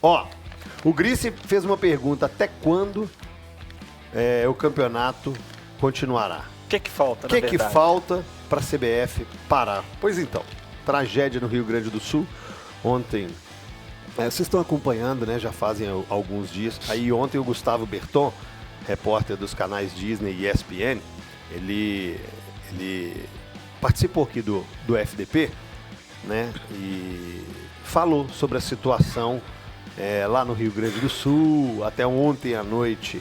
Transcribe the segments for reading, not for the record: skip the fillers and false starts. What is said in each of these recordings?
Ó, o Grice fez uma pergunta: até quando o campeonato continuará? O que falta, na verdade? O que falta para a CBF parar? Pois então, tragédia no Rio Grande do Sul. Ontem, vocês estão acompanhando, né? Já fazem alguns dias. Aí ontem o Gustavo Berton, repórter dos canais Disney e ESPN, ele participou aqui do FDP, né? E falou sobre a situação lá no Rio Grande do Sul. Até ontem à noite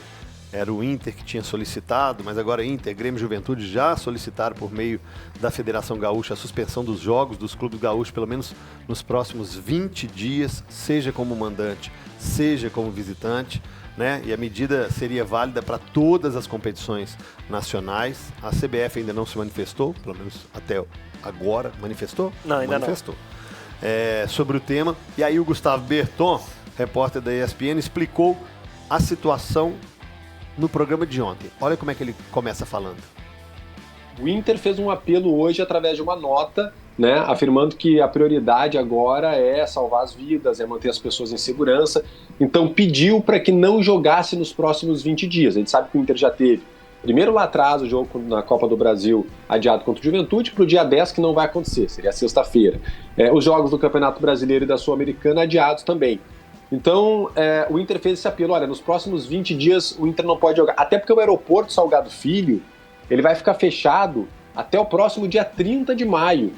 era o Inter que tinha solicitado, mas agora Inter, Grêmio e Juventude já solicitaram por meio da Federação Gaúcha a suspensão dos jogos dos clubes gaúchos, pelo menos nos próximos 20 dias, seja como mandante, seja como visitante, né? E a medida seria válida para todas as competições nacionais. A CBF ainda não se manifestou, pelo menos até agora. Manifestou? Não, ainda manifestou. Sobre o tema. E aí o Gustavo Berton, repórter da ESPN, explicou a situação no programa de ontem. Olha como é que ele começa falando. O Inter fez um apelo hoje através de uma nota, né, afirmando que a prioridade agora é salvar as vidas, é manter as pessoas em segurança. Então pediu para que não jogasse nos próximos 20 dias. A gente sabe que o Inter já teve, primeiro lá atrás, o jogo na Copa do Brasil adiado contra o Juventude, para o dia 10, que não vai acontecer, seria sexta-feira. Os jogos do Campeonato Brasileiro e da Sul-Americana adiados também. Então, o Inter fez esse apelo: olha, nos próximos 20 dias o Inter não pode jogar. Até porque o aeroporto Salgado Filho, ele vai ficar fechado até o próximo dia 30 de maio.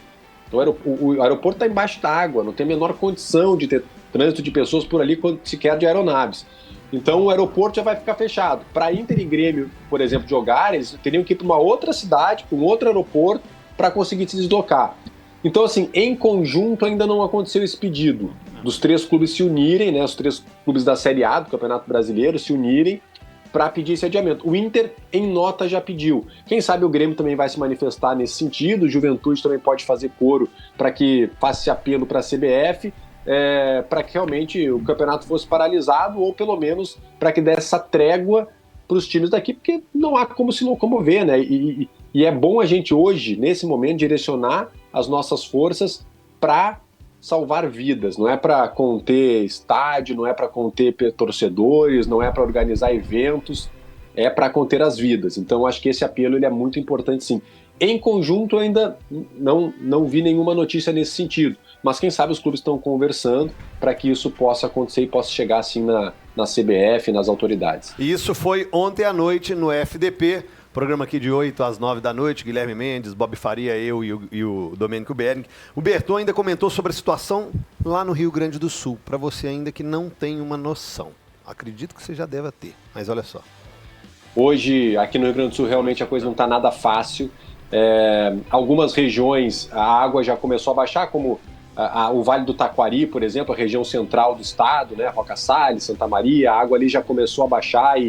Então, o aeroporto está embaixo d'água, não tem a menor condição de ter trânsito de pessoas por ali, sequer de aeronaves. Então, o aeroporto já vai ficar fechado. Para Inter e Grêmio, por exemplo, jogar, eles teriam que ir para uma outra cidade, para um outro aeroporto, para conseguir se deslocar. Então, assim, em conjunto ainda não aconteceu esse pedido dos três clubes se unirem, né, os três clubes da Série A do Campeonato Brasileiro se unirem para pedir esse adiamento. O Inter, em nota, já pediu. Quem sabe o Grêmio também vai se manifestar nesse sentido, o Juventude também pode fazer coro para que faça esse apelo para a CBF, para que realmente o campeonato fosse paralisado, ou pelo menos para que desse essa trégua para os times daqui, porque não há como se locomover, né? E é bom a gente hoje, nesse momento, direcionar as nossas forças para salvar vidas. Não é para conter estádio, não é para conter torcedores, não é para organizar eventos, é para conter as vidas. Então acho que esse apelo ele é muito importante, sim. Em conjunto ainda não vi nenhuma notícia nesse sentido, mas quem sabe os clubes estão conversando para que isso possa acontecer e possa chegar assim na CBF, nas autoridades. Isso foi ontem à noite no FDP. Programa aqui de 8 às 9 da noite, Guilherme Mendes, Bob Faria, eu e o Domênico Bering. O Berton ainda comentou sobre a situação lá no Rio Grande do Sul, para você ainda que não tem uma noção. Acredito que você já deva ter, mas olha só. Hoje, aqui no Rio Grande do Sul, realmente a coisa não está nada fácil. Algumas regiões, a água já começou a baixar, como o Vale do Taquari, por exemplo, a região central do estado, né, Roca Salles, Santa Maria, a água ali já começou a baixar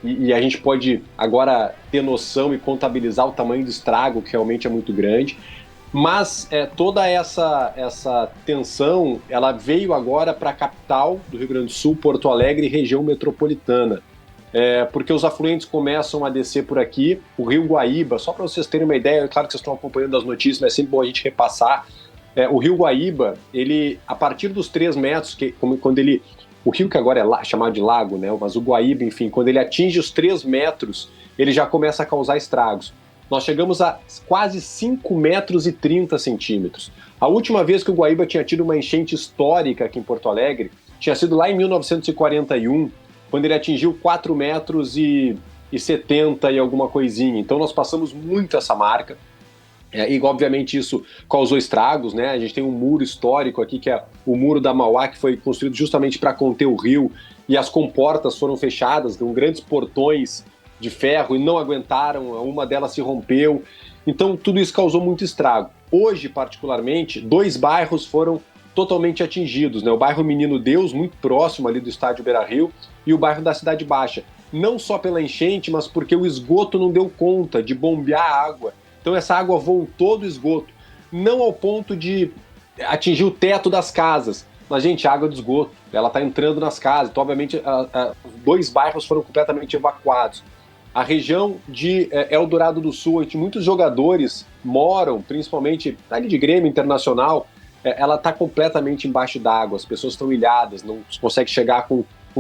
e a gente pode agora ter noção e contabilizar o tamanho do estrago, que realmente é muito grande. Mas toda essa tensão, ela veio agora para a capital do Rio Grande do Sul, Porto Alegre e região metropolitana. Porque os afluentes começam a descer por aqui. O Rio Guaíba, só para vocês terem uma ideia, é claro que vocês estão acompanhando as notícias, mas é sempre bom a gente repassar. O Rio Guaíba, ele, a partir dos 3 metros, quando ele... O rio que agora é chamado de lago, né? Mas o Guaíba, enfim, quando ele atinge os 3 metros, ele já começa a causar estragos. Nós chegamos a quase 5 metros e 30 centímetros. A última vez que o Guaíba tinha tido uma enchente histórica aqui em Porto Alegre tinha sido lá em 1941, quando ele atingiu 4 metros e 70 e alguma coisinha. Então nós passamos muito essa marca. E obviamente isso causou estragos, né? A gente tem um muro histórico aqui, que é o Muro da Mauá, que foi construído justamente para conter o rio, e as comportas foram fechadas, com grandes portões de ferro, e não aguentaram, uma delas se rompeu. Então tudo isso causou muito estrago. Hoje, particularmente, 2 bairros foram totalmente atingidos, né? O bairro Menino Deus, muito próximo ali do estádio Beira-Rio, e o bairro da Cidade Baixa. Não só pela enchente, mas porque o esgoto não deu conta de bombear a água. Então essa água voltou do esgoto, não ao ponto de atingir o teto das casas, mas, gente, a água do esgoto, ela está entrando nas casas. Então, obviamente, 2 bairros foram completamente evacuados. A região de Eldorado do Sul, onde muitos jogadores moram, principalmente ali de Grêmio Internacional, ela está completamente embaixo d'água, as pessoas estão ilhadas, não conseguem chegar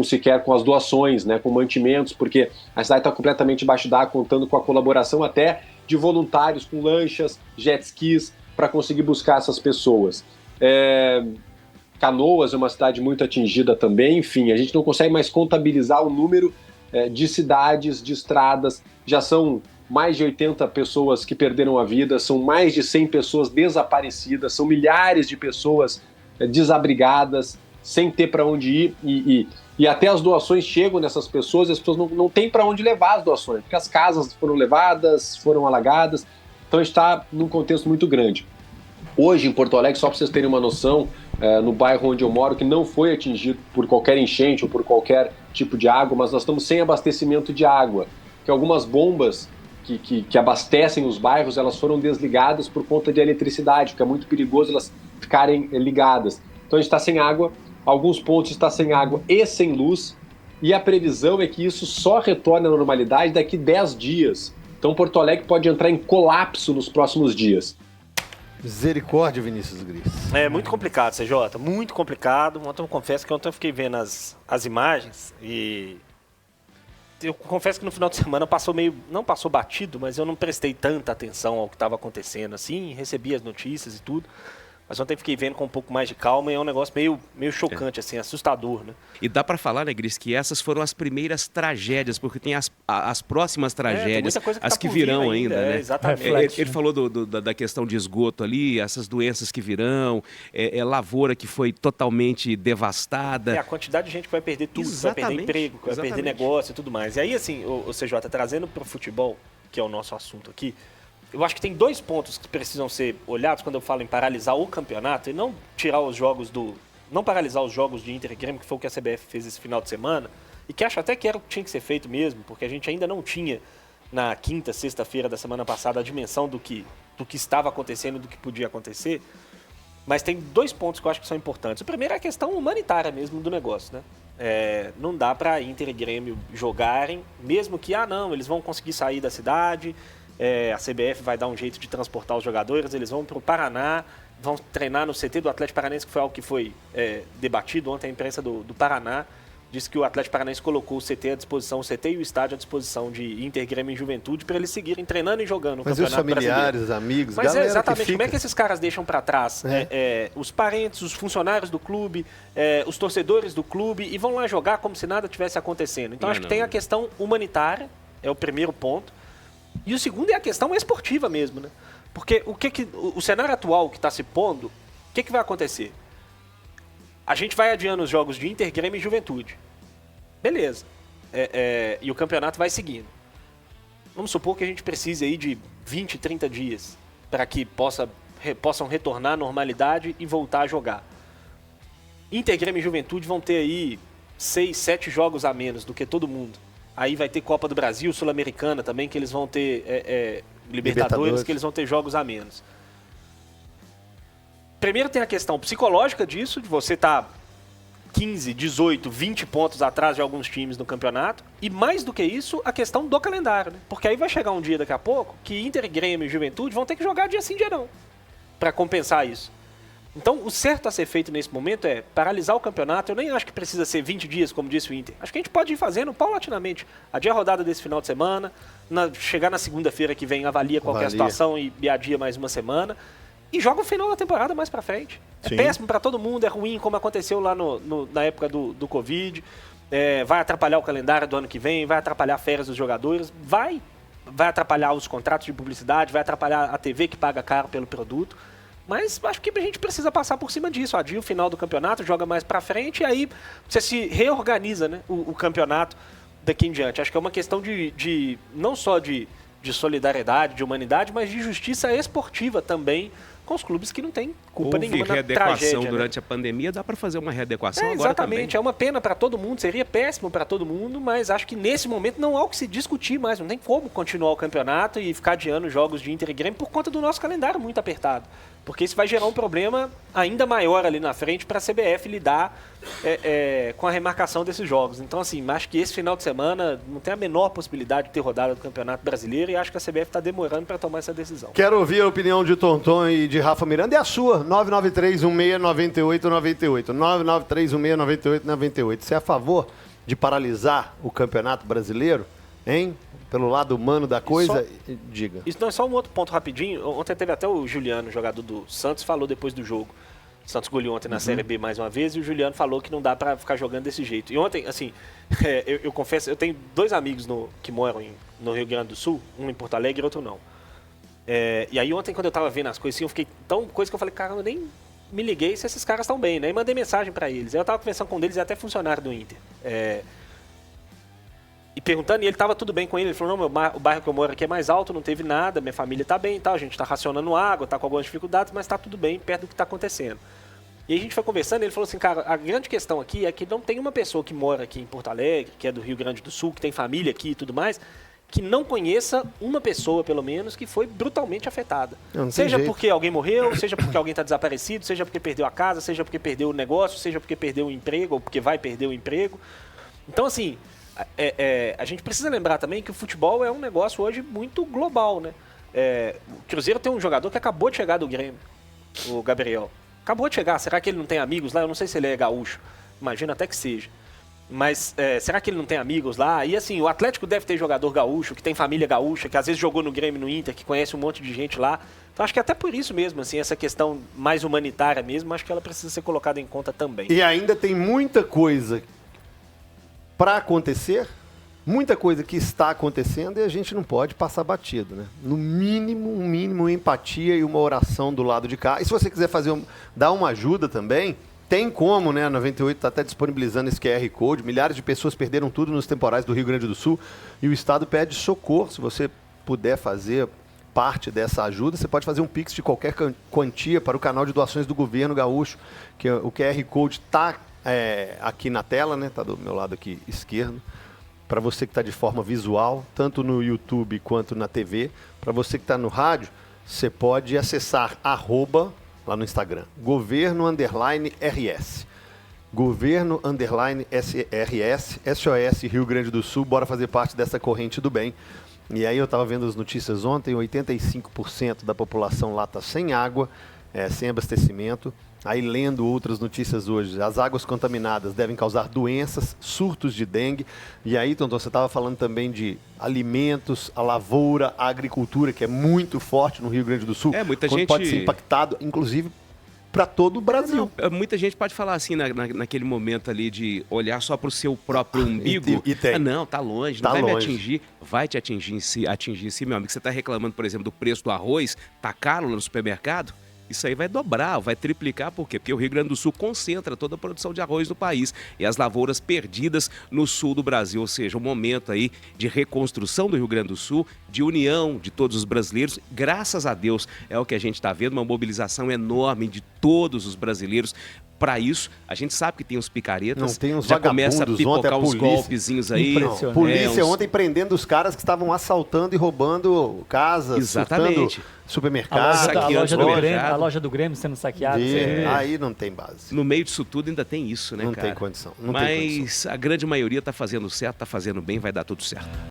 sequer com as doações, né, com mantimentos, porque a cidade está completamente embaixo d'água, contando com a colaboração até de voluntários com lanchas, jet skis, para conseguir buscar essas pessoas. Canoas é uma cidade muito atingida também, enfim, a gente não consegue mais contabilizar o número de cidades, de estradas, já são mais de 80 pessoas que perderam a vida, são mais de 100 pessoas desaparecidas, são milhares de pessoas desabrigadas, sem ter para onde ir, e até as doações chegam nessas pessoas e as pessoas não têm para onde levar as doações, porque as casas foram levadas, foram alagadas, então a gente está num contexto muito grande. Hoje, em Porto Alegre, só para vocês terem uma noção, no bairro onde eu moro, que não foi atingido por qualquer enchente ou por qualquer tipo de água, mas nós estamos sem abastecimento de água, que algumas bombas que abastecem os bairros, elas foram desligadas por conta de eletricidade, porque é muito perigoso elas ficarem ligadas. Então a gente está sem água, alguns pontos está sem água e sem luz, e a previsão é que isso só retorne à normalidade daqui 10 dias. Então Porto Alegre pode entrar em colapso nos próximos dias. Misericórdia, Vinícius Gris. É muito complicado, CJ, muito complicado. Ontem eu confesso que ontem eu fiquei vendo as imagens e eu confesso que no final de semana não passou batido, mas eu não prestei tanta atenção ao que estava acontecendo assim, recebi as notícias e tudo. Mas ontem fiquei vendo com um pouco mais de calma e é um negócio meio chocante, assim, assustador, né? E dá para falar, né, Gris, que essas foram as primeiras tragédias, porque tem as próximas tragédias, as que virão ainda, né? Exatamente. Ele falou da questão de esgoto ali, essas doenças que virão, lavoura que foi totalmente devastada. A quantidade de gente que vai perder tudo, que vai perder emprego, que vai perder negócio e tudo mais. E aí, assim, o CJ, trazendo para o futebol, que é o nosso assunto aqui, eu acho que tem 2 pontos que precisam ser olhados quando eu falo em paralisar o campeonato e não tirar os jogos não paralisar os jogos de Inter e Grêmio, que foi o que a CBF fez esse final de semana, e que acho até que era o que tinha que ser feito mesmo, porque a gente ainda não tinha, na quinta, sexta-feira da semana passada, a dimensão do que estava acontecendo e do que podia acontecer. Mas tem 2 pontos que eu acho que são importantes. O primeiro é a questão humanitária mesmo do negócio, né? Não dá para Inter e Grêmio jogarem, mesmo que, eles vão conseguir sair da cidade, a CBF vai dar um jeito de transportar os jogadores, eles vão para o Paraná, vão treinar no CT do Atlético Paranaense, que foi algo que foi debatido ontem. A imprensa do Paraná disse que o Atlético Paranaense colocou o CT à disposição, o CT e o estádio à disposição de Inter, Grêmio e Juventude para eles seguirem treinando e jogando no Campeonato Brasileiro. Mas os familiares, amigos, mas galera exatamente, que como é que esses caras deixam para trás os parentes, os funcionários do clube, os torcedores do clube, e vão lá jogar como se nada tivesse acontecendo? Então acho que tem a questão humanitária, é o primeiro ponto. E o segundo é a questão esportiva mesmo, né? Porque o cenário atual que está se pondo, o que vai acontecer? A gente vai adiando os jogos de Inter, Grêmio e Juventude. Beleza. E o campeonato vai seguindo. Vamos supor que a gente precise aí de 20, 30 dias para que possam retornar à normalidade e voltar a jogar. Inter, Grêmio e Juventude vão ter aí 6, 7 jogos a menos do que todo mundo. Aí vai ter Copa do Brasil, Sul-Americana também, que eles vão ter Libertadores, que eles vão ter jogos a menos. Primeiro tem a questão psicológica disso, de você estar 15, 18, 20 pontos atrás de alguns times no campeonato. E mais do que isso, a questão do calendário, né? Porque aí vai chegar um dia daqui a pouco que Inter, Grêmio e Juventude vão ter que jogar dia sim, dia não, para compensar isso. Então, o certo a ser feito nesse momento é paralisar o campeonato. Eu nem acho que precisa ser 20 dias, como disse o Inter. Acho que a gente pode ir fazendo paulatinamente. Adia a rodada desse final de semana, chegar na segunda-feira que vem, avalia qualquer situação e adia mais uma semana. E joga o final da temporada mais pra frente. Sim. É péssimo pra todo mundo, é ruim, como aconteceu lá na época do Covid. Vai atrapalhar o calendário do ano que vem, vai atrapalhar férias dos jogadores, vai atrapalhar os contratos de publicidade, vai atrapalhar a TV que paga caro pelo produto. Mas acho que a gente precisa passar por cima disso. Adia o final do campeonato, joga mais pra frente e aí você se reorganiza, né, o campeonato daqui em diante. Acho que é uma questão de não só de solidariedade, de humanidade, mas de justiça esportiva também com os clubes que não têm culpa nenhuma na tragédia. Durante a pandemia, dá para fazer uma readequação agora exatamente, também. É uma pena para todo mundo, seria péssimo para todo mundo, mas acho que nesse momento não há o que se discutir mais, não tem como continuar o campeonato e ficar adiando jogos de Inter e Grêmio por conta do nosso calendário muito apertado. Porque isso vai gerar um problema ainda maior ali na frente para a CBF lidar com a remarcação desses jogos. Então, assim, acho que esse final de semana não tem a menor possibilidade de ter rodada do Campeonato Brasileiro e acho que a CBF está demorando para tomar essa decisão. Quero ouvir a opinião de Tonton e de Rafa Miranda e a sua, 993169898. 993169898. Você é a favor de paralisar o Campeonato Brasileiro, hein? Pelo lado humano da coisa, diga. Isso não é só um outro ponto rapidinho. Ontem teve até o Juliano, jogador do Santos, falou depois do jogo. O Santos goleou ontem na Série B mais uma vez e o Juliano falou que não dá pra ficar jogando desse jeito. E ontem, assim, eu confesso, eu tenho 2 amigos que moram no Rio Grande do Sul, um em Porto Alegre e outro não. E aí ontem, quando eu tava vendo as coisas assim, eu fiquei tão... Coisa que eu falei, cara, eu nem me liguei se esses caras estão bem, né? E mandei mensagem pra eles. Aí eu tava conversando com um deles, até funcionário do Inter. E perguntando, e ele estava tudo bem com ele. Ele falou, não, o bairro que eu moro aqui é mais alto, não teve nada, minha família está bem e tal, a gente está racionando água, está com algumas dificuldades, mas está tudo bem perto do que está acontecendo. E aí a gente foi conversando e ele falou assim, cara, a grande questão aqui é que não tem uma pessoa que mora aqui em Porto Alegre, que é do Rio Grande do Sul, que tem família aqui e tudo mais, que não conheça uma pessoa, pelo menos, que foi brutalmente afetada. Seja porque alguém morreu, seja porque alguém está desaparecido, seja porque perdeu a casa, seja porque perdeu o negócio, seja porque perdeu o emprego ou porque vai perder o emprego. Então, assim... a gente precisa lembrar também que o futebol é um negócio hoje muito global, né? O Cruzeiro tem um jogador que acabou de chegar do Grêmio, o Gabriel. Acabou de chegar, será que ele não tem amigos lá? Eu não sei se ele é gaúcho, imagino até que seja. Mas será que ele não tem amigos lá? E assim, o Atlético deve ter jogador gaúcho, que tem família gaúcha, que às vezes jogou no Grêmio, no Inter, que conhece um monte de gente lá. Então acho que até por isso mesmo, assim, essa questão mais humanitária mesmo, acho que ela precisa ser colocada em conta também. E ainda tem muita coisa para acontecer, muita coisa que está acontecendo e a gente não pode passar batido, né? No mínimo, um mínimo empatia e uma oração do lado de cá. E se você quiser dar uma ajuda também, tem como, né? A 98 está até disponibilizando esse QR Code. Milhares de pessoas perderam tudo nos temporais do Rio Grande do Sul e o Estado pede socorro. Se você puder fazer parte dessa ajuda, você pode fazer um Pix de qualquer quantia para o canal de doações do governo gaúcho, que o QR Code está aqui na tela, né? Tá do meu lado aqui esquerdo. Para você que está de forma visual, tanto no YouTube quanto na TV. Para você que está no rádio, você pode acessar lá no Instagram, governo_RS. Governo_RS, SOS Rio Grande do Sul, bora fazer parte dessa corrente do bem. E aí eu estava vendo as notícias ontem, 85% da população lá está sem água, sem abastecimento. Aí lendo outras notícias hoje, as águas contaminadas devem causar doenças, surtos de dengue. E aí, Tonton, você estava falando também de alimentos, a lavoura, a agricultura, que é muito forte no Rio Grande do Sul. Muita gente pode ser impactado, inclusive, para todo o Brasil. Muita gente pode falar assim, naquele momento ali de olhar só para o seu próprio umbigo. E tem. Não, tá longe, não vai me atingir. Vai te atingir sim, meu amigo. Você está reclamando, por exemplo, do preço do arroz, tá caro lá no supermercado? Isso aí vai dobrar, vai triplicar, por quê? Porque o Rio Grande do Sul concentra toda a produção de arroz do país e as lavouras perdidas no sul do Brasil, ou seja, um momento aí de reconstrução do Rio Grande do Sul, de união de todos os brasileiros, graças a Deus é o que a gente está vendo, uma mobilização enorme de todos os brasileiros. Para isso, a gente sabe que tem os picaretas, não tem uns já começa a pipocar uns polícia, golpezinhos aí. Polícia ontem prendendo os caras que estavam assaltando e roubando casas, exatamente, supermercados. A loja do Grêmio sendo saqueada. Aí não tem base. No meio disso tudo ainda tem isso, né, não cara? Tem condição. Mas a grande maioria está fazendo certo, está fazendo bem, vai dar tudo certo.